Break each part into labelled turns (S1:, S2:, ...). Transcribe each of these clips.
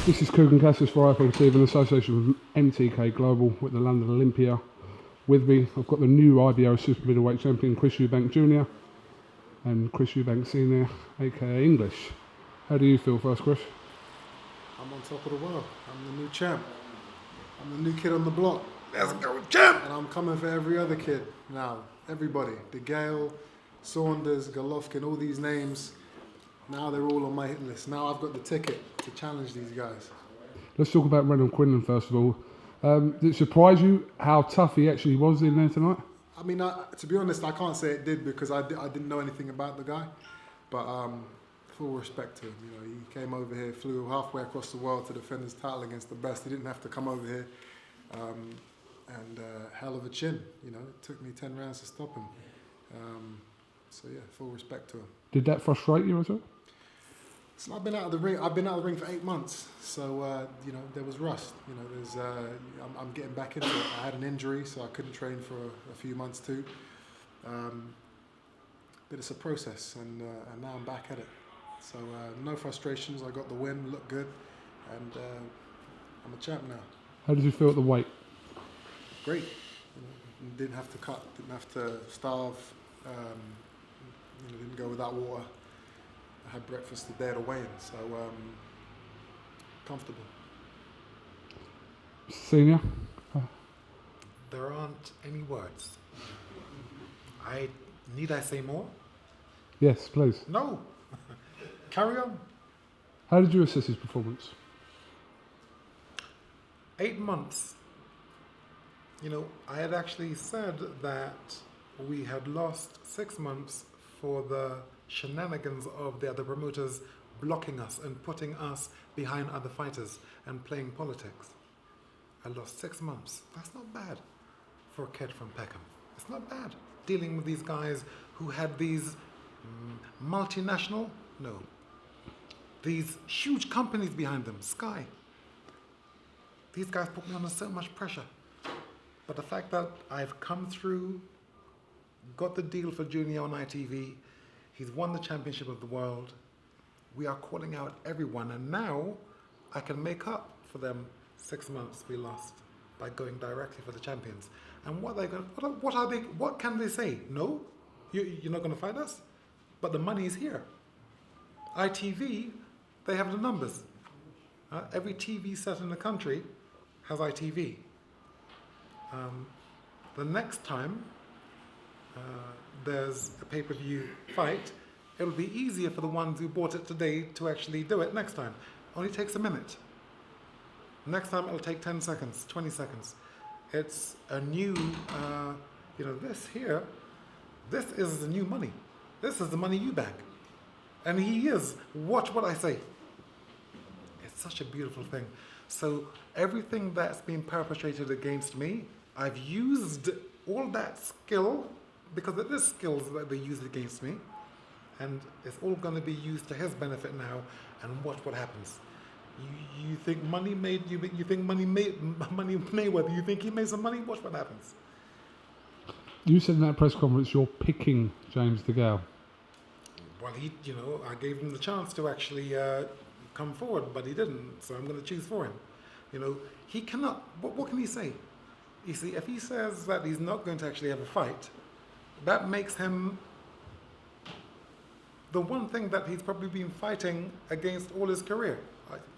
S1: This is KUGAN CASSIUS for IFL in association with MTK Global with the London Olympia. With me, I've got the new IBO Super Middleweight Champion, Chris EUBANK Jr. and Chris EUBANK Sr., aka English. How do you feel first, Chris?
S2: I'm on top of the world. I'm the new champ. I'm the new kid on the block. Let's go, champ! And I'm coming for every other kid now. Everybody. DeGALE, Saunders, Golovkin, all these names. Now they're all on my hit list. Now I've got the ticket to challenge these guys.
S1: Let's talk about QUINLAN first of all. Did it surprise you how tough he actually was in there tonight?
S2: I mean, to be honest, I can't say it did because I didn't know anything about the guy. But full respect to him. You know, he came over here, flew halfway across the world to defend his title against the best. He didn't have to come over here. And hell of a chin. You know, it took me 10 rounds to stop him. So yeah, full respect to him.
S1: Did that frustrate you at all?
S2: So I've been out of the ring. I've been out of the ring for 8 months. So you know, there was rust. You know, there's. I'm getting back into it. I had an injury, so I couldn't train for a few months too. But it's a process, and now I'm back at it. So no frustrations. I got the win. Looked good, and I'm a champ now.
S1: How did you feel at the weight?
S2: Great. You know, didn't have to cut. Didn't have to starve. You know, didn't go without water. I had breakfast the day of the weigh-in, so comfortable.
S1: Senior?
S3: There aren't any words. Need I say more?
S1: Yes, please.
S3: No. Carry on.
S1: How did you assess his performance?
S3: 8 months. You know, I had actually said that we had lost 6 months for the shenanigans of the other promoters blocking us and putting us behind other fighters and playing politics. I lost 6 months. That's not bad for a kid from Peckham. It's not bad dealing with these guys who had these multinational, no, these huge companies behind them, Sky. These guys put me under so much pressure. But the fact that I've come through, got the deal for Junior on ITV, he's won the championship of the world. We are calling out everyone, and now I can make up for them 6 months we lost by going directly for the champions. And what are they? What can they say? No, you're not going to fight us. But the money is here. ITV, they have the numbers. Every TV set in the country has ITV. The next time there's a pay-per-view fight, it'll be easier for the ones who bought it today to actually do it next time. Only takes a minute. Next time it'll take 10 seconds, 20 seconds. It's a new, you know, this here, this is the new money. This is the money EUBANK. And he is, watch what I say. It's such a beautiful thing. So everything that's been perpetrated against me, I've used all that skill, because it is skills that they used against me, and it's all going to be used to his benefit now, and watch what happens. You think money made, you think money made Mayweather, you think he made some money? Watch what happens.
S1: You said in that press conference you're picking James DeGALE.
S3: Well, you know, I gave him the chance to actually come forward, but he didn't, so I'm going to choose for him. You know, he cannot, what can he say? You see, if he says that he's not going to actually have a fight, that makes him the one thing that he's probably been fighting against all his career.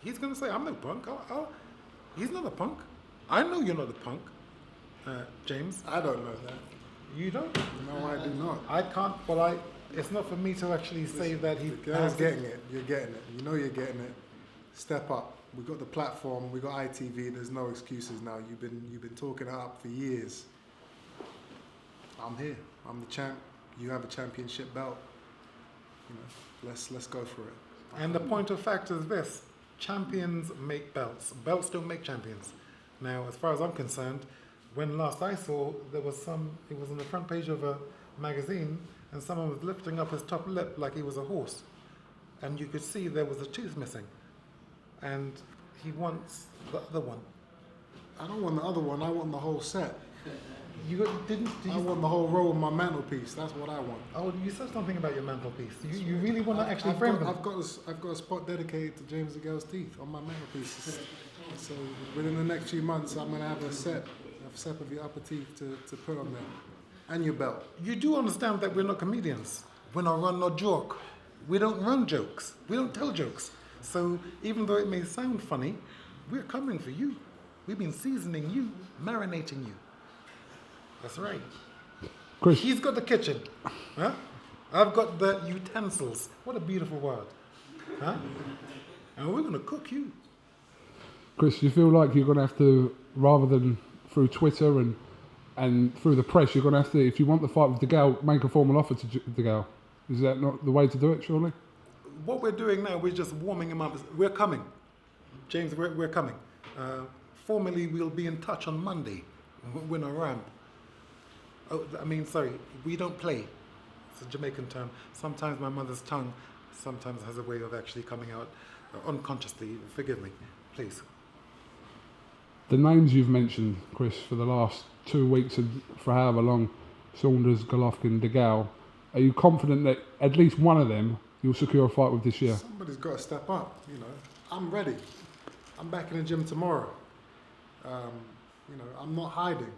S3: He's going to say, I'm no punk. He's not a punk. I know you're not a punk, James.
S2: I don't know that.
S3: You don't?
S2: No, I do not.
S3: I can't, well, it's not for me to actually say that he
S2: has getting it. You're getting it. You know you're getting it. Step up. We got the platform. We got ITV. There's no excuses now. You've been talking it up for years. I'm here. I'm the champ. You have a championship belt. You know, let's go for it.
S3: And the point of fact is this: champions make belts. Belts don't make champions. Now, as far as I'm concerned, when last I saw, there was it was on the front page of a magazine, and someone was lifting up his top lip like he was a horse, and you could see there was a tooth missing, and he wants the other one.
S2: I don't want the other one. I want the whole set.
S3: Did
S2: I
S3: you?
S2: want the whole row on my mantelpiece. That's what I want.
S3: Oh, you said something about your mantelpiece. You really want to actually frame them?
S2: I've got a spot dedicated to James DeGALE's teeth on my mantelpiece. So within the next few months, I'm gonna have a set of your upper teeth to put on there, and your belt.
S3: You do understand that we're not comedians. We're not run no joke. We don't run jokes. We don't tell jokes. So even though it may sound funny, we're coming for you. We've been seasoning you, marinating you. That's right.
S1: Chris,
S3: He's got the kitchen. Huh? I've got the utensils. What a beautiful word. Huh? And we're going to cook you.
S1: Chris, you feel like you're going to have to, rather than through Twitter and through the press, you're going to have to, if you want the fight with DeGALE, make a formal offer to DeGALE. Is that not the way to do it, surely?
S3: What we're doing now, we're just warming him up. We're coming. James, we're coming. Formally, we'll be in touch on Monday. We're not around. Oh, sorry, we don't play. It's a Jamaican term. Sometimes my mother's tongue sometimes has a way of actually coming out unconsciously. Forgive me, please.
S1: The names you've mentioned, Chris, for the last 2 weeks and for however long, Saunders, Golovkin, DeGALE, are you confident that at least one of them you'll secure a fight with this year?
S2: Somebody's got to step up. I'm ready. I'm back in the gym tomorrow. I'm not hiding.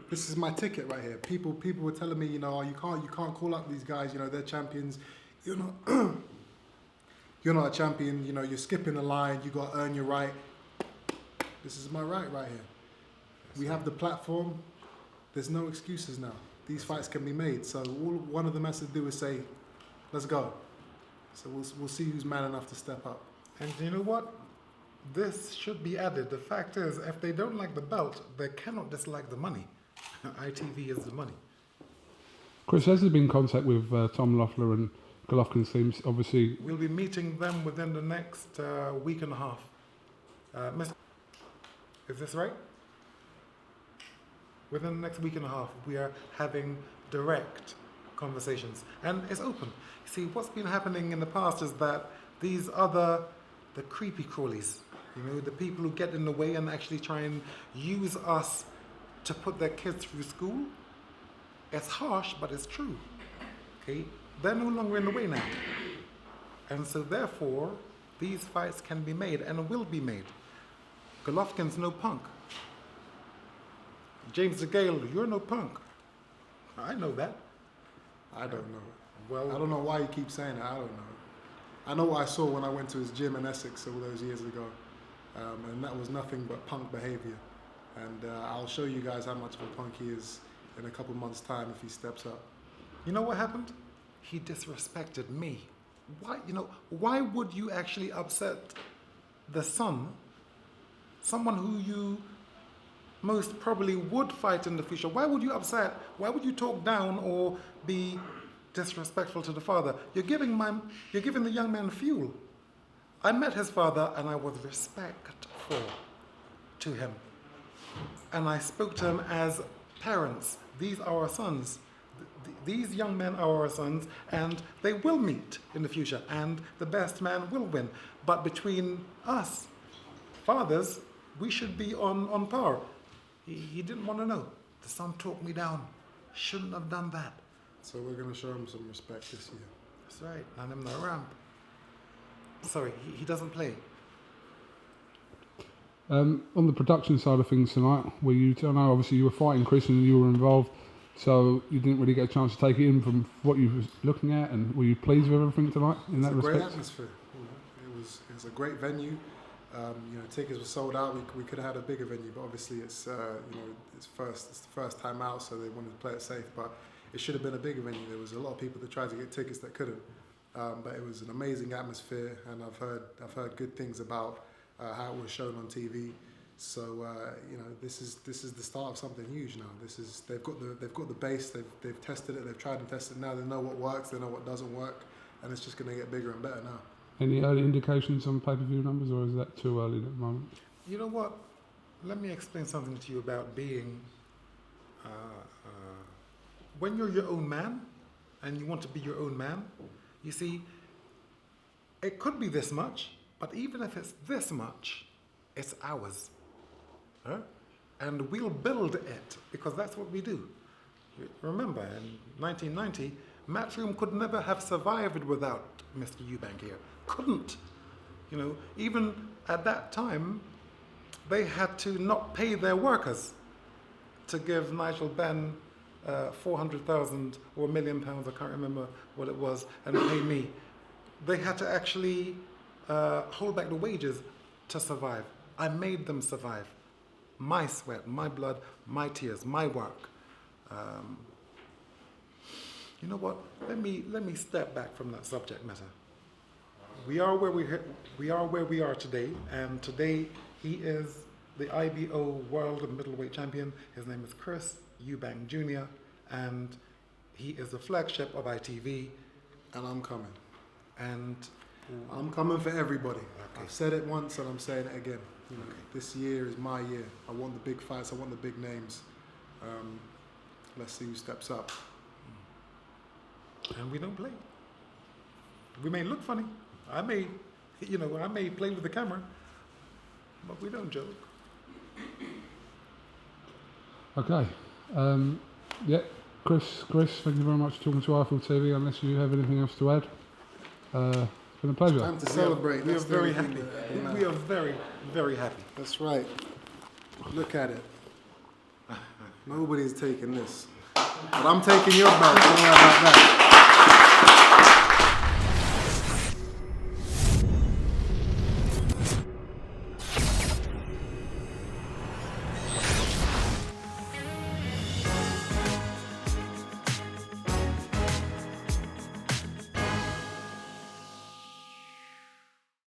S2: This is my ticket right here. People were telling me, oh, you can't call up these guys. They're champions. You're not. You're not a champion. You're skipping the line. You got to earn your right. This is my right here. We have the platform. There's no excuses now. These fights can be made. So all one of them has to do is say, let's go. So we'll see who's man enough to step up.
S3: And you know what? This should be added. The fact is, if they don't like the belt, they cannot dislike the money. ITV is the money.
S1: Chris, has there been contact with Tom Loeffler and Golovkin's teams? Obviously,
S3: We'll be meeting them within the next week and a half. Is this right? Within the next week and a half, we are having direct conversations. And it's open. See, what's been happening in the past is that these the creepy crawlies, the people who get in the way and actually try and use us to put their kids through school. It's harsh, but it's true. Okay? They're no longer in the way now. And so therefore, these fights can be made and will be made. Golovkin's no punk. James DeGALE, you're no punk. I know that.
S2: I don't know.
S3: Well,
S2: I don't know why you keep saying it. I don't know. I know what I saw when I went to his gym in Essex all those years ago. And that was nothing but punk behavior. And I'll show you guys how much of a punk he is in a couple months' time if he steps up.
S3: You know what happened? He disrespected me. Why would you actually upset the son, someone who you most probably would fight in the future? Why would you talk down or be disrespectful to the father? You're giving the young man fuel. I met his father and I was respectful to him. And I spoke to him as parents. These are our sons. These young men are our sons, and they will meet in the future, and the best man will win. But between us, fathers, we should be on par. He didn't want to know. The son talked me down. Shouldn't have done that.
S2: So we're going to show him some respect this year.
S3: That's right. And him the ramp. Sorry, he doesn't play.
S1: on the production side of things tonight, I know obviously you were fighting Chris and you were involved, so you didn't really get a chance to take it in from what you were looking at, and were you pleased with everything tonight in that respect?
S2: It's a great atmosphere. It was a great venue. Tickets were sold out. We could have had a bigger venue, but obviously it's the first time out, so they wanted to play it safe. But it should have been a bigger venue. There was a lot of people that tried to get tickets that couldn't. But it was an amazing atmosphere, and I've heard good things about how it was shown on TV. So this is the start of something huge now. They've got the base. They've tested it. They've tried and tested it. Now they know what works. They know what doesn't work, and it's just going to get bigger and better now.
S1: Any early indications on pay-per-view numbers, or is that too early at the moment?
S3: You know what? Let me explain something to you about being. When you're your own man, and you want to be your own man, you see, it could be this much, but even if it's this much, it's ours. Huh? and we'll build it, because that's what we do. Remember, in 1990, Matchroom could never have survived without Mr. EUBANK here. Couldn't. You know, even at that time, they had to not pay their workers to give Nigel Benn 400,000 or £1 million, I can't remember what it was, and pay me. They had to actually hold back the wages to survive. I made them survive. My sweat, my blood, my tears, my work. You know what? Let me step back from that subject matter. We are where we are today, and today he is the IBO World Middleweight Champion. His name is Chris EUBANK Jr., and he is the flagship of ITV.
S2: And I'm coming.
S3: And
S2: I'm coming for everybody.
S3: Okay.
S2: I've said it once and I'm saying it again. You know,
S3: Okay.
S2: This year is my year. I want the big fights. I want the big names. Let's see who steps up.
S3: and we don't play. We may look funny. I may play with the camera, but we don't joke.
S1: Okay. Yeah, Chris, thank you very much for talking to iField TV. Unless you have anything else to add, it's been a pleasure.
S2: Time to celebrate.
S3: We are
S2: That's the
S3: very
S2: only thing
S3: happy.
S2: that matters.
S3: We are very, very happy.
S2: That's right. Look at it. Nobody's taking this. But I'm taking your belt. Don't worry about that.